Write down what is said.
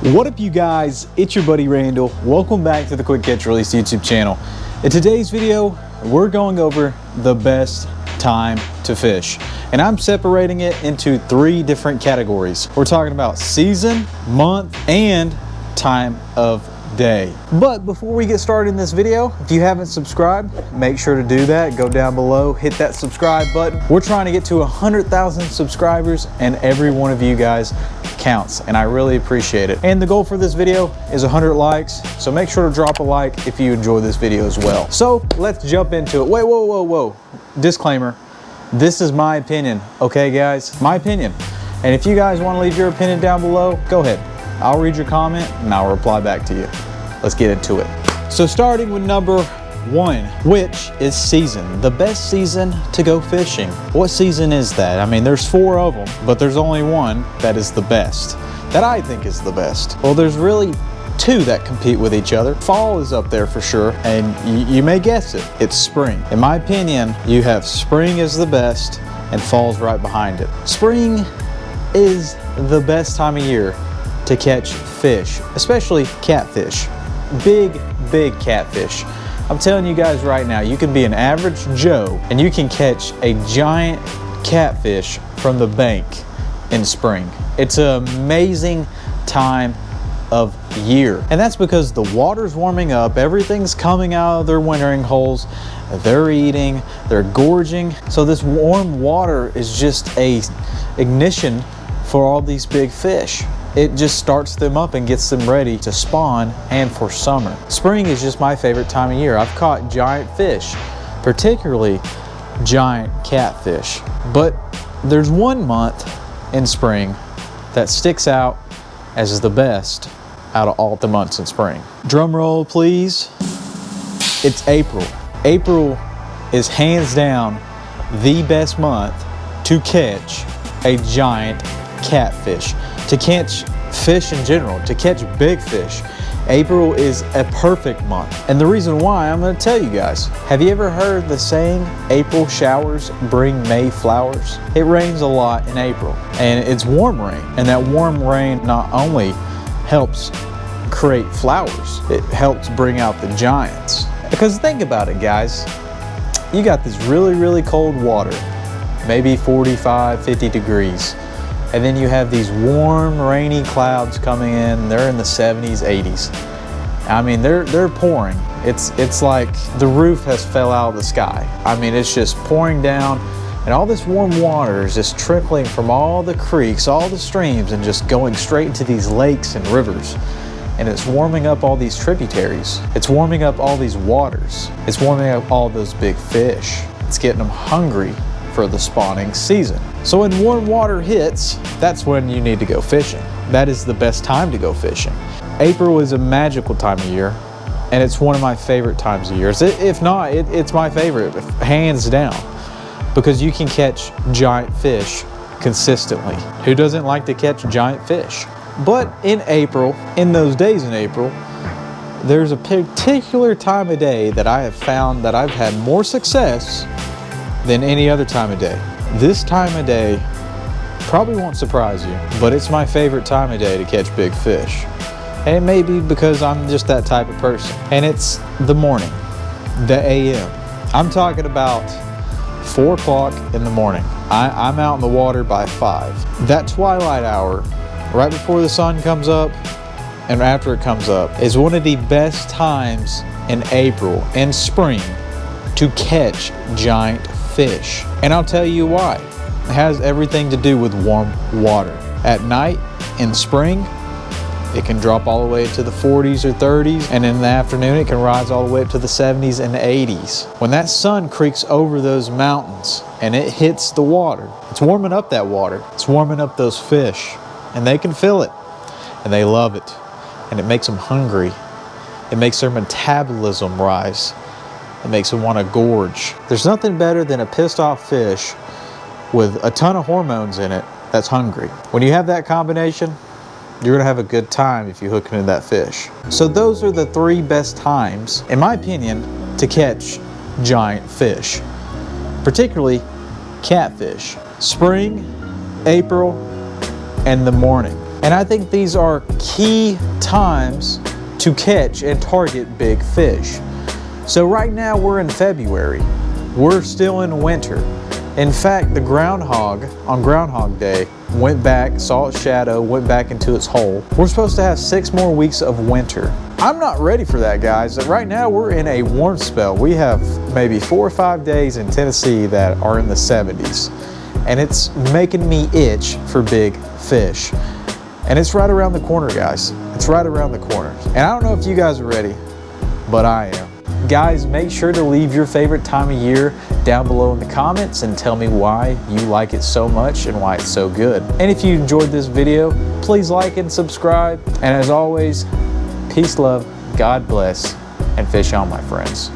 What up, you guys? It's your buddy Randall. Welcome back to the Quick Catch Release YouTube channel. In today's video, we're going over the best time to fish, and I'm separating it into 3 different categories. We're talking about season, month, and time of day. But before we get started in this video, if you haven't subscribed, make sure to do that. Go down below, hit that subscribe button. We're trying to get to 100,000 subscribers, and every one of you guys counts, and I really appreciate it. And the goal for this video is 100 likes, so make sure to drop a like if you enjoy this video as well. So let's jump into it. Wait, whoa. Disclaimer, this is my opinion, okay guys? My opinion. And if you guys want to leave your opinion down below, go ahead. I'll read your comment and I'll reply back to you. Let's get into it. So starting with number 1, which is season. The best season to go fishing. What season is that? I mean, there's 4 of them, but there's only one that is the best, that I think is the best. Well, there's really 2 that compete with each other. Fall is up there for sure, and you may guess it, it's spring. In my opinion, you have spring is the best and fall's right behind it. Spring is the best time of year to catch fish, especially catfish. Big catfish. I'm telling you guys right now, you can be an average Joe and you can catch a giant catfish from the bank in spring. It's an amazing time of year. And that's because the water's warming up, everything's coming out of their wintering holes, they're eating, they're gorging. So this warm water is just a ignition for all these big fish. It just starts them up and gets them ready to spawn and for summer. Spring is just my favorite time of year. I've caught giant fish, particularly giant catfish. But there's one month in spring that sticks out as the best out of all the months in spring. Drum roll, please. It's April. April is hands down the best month to catch a giant catfish, to catch fish in general, to catch big fish. April is a perfect month. And the reason why, I'm going to tell you guys. Have you ever heard the saying, April showers bring May flowers? It rains a lot in April, and it's warm rain. And that warm rain not only helps create flowers, it helps bring out the giants. Because think about it, guys. You got this really cold water, maybe 45, 50 degrees. And then you have these warm, rainy clouds coming in. They're in the 70s, 80s. I mean, they're pouring. It's like the roof has fell out of the sky. I mean, it's just pouring down, and all this warm water is just trickling from all the creeks, all the streams, and just going straight into these lakes and rivers. And it's warming up all these tributaries. It's warming up all these waters. It's warming up all those big fish. It's getting them hungry for the spawning season. So when warm water hits, that's when you need to go fishing. That is the best time to go fishing. April is a magical time of year, and it's one of my favorite times of years. If not, it's my favorite, hands down, because you can catch giant fish consistently. Who doesn't like to catch giant fish? But in April, in those days in April, there's a particular time of day that I have found that I've had more success than any other time of day. This time of day probably won't surprise you, but it's my favorite time of day to catch big fish. And it may be because I'm just that type of person. And it's the morning, the AM. I'm talking about 4 o'clock in the morning. I'm out in the water by 5. That twilight hour, right before the sun comes up and after it comes up, is one of the best times in April and spring to catch giant fish. And I'll tell you why. It has everything to do with warm water. At night in spring, it can drop all the way to the 40s or 30s, and in the afternoon it can rise all the way up to the 70s and 80s. When that sun creaks over those mountains and it hits the water, it's warming up that water. It's warming up those fish, and they can feel it, and they love it, and it makes them hungry. It makes their metabolism rise. It makes them want to gorge. There's nothing better than a pissed off fish with a ton of hormones in it that's hungry. When you have that combination, you're gonna have a good time if you hook into that fish. So those are the 3 best times, in my opinion, to catch giant fish, particularly catfish. Spring, April, and the morning. And I think these are key times to catch and target big fish. So right now we're in February. We're still in winter. In fact, the groundhog on Groundhog Day went back, saw its shadow, went back into its hole. We're supposed to have 6 more weeks of winter. I'm not ready for that, guys. Right now we're in a warm spell. We have maybe 4 or 5 days in Tennessee that are in the 70s. And it's making me itch for big fish. And it's right around the corner, guys. It's right around the corner. And I don't know if you guys are ready, but I am. Guys, make sure to leave your favorite time of year down below in the comments and tell me why you like it so much and why it's so good. And if you enjoyed this video, please like and subscribe. And as always, peace, love, God bless, and fish on, my friends.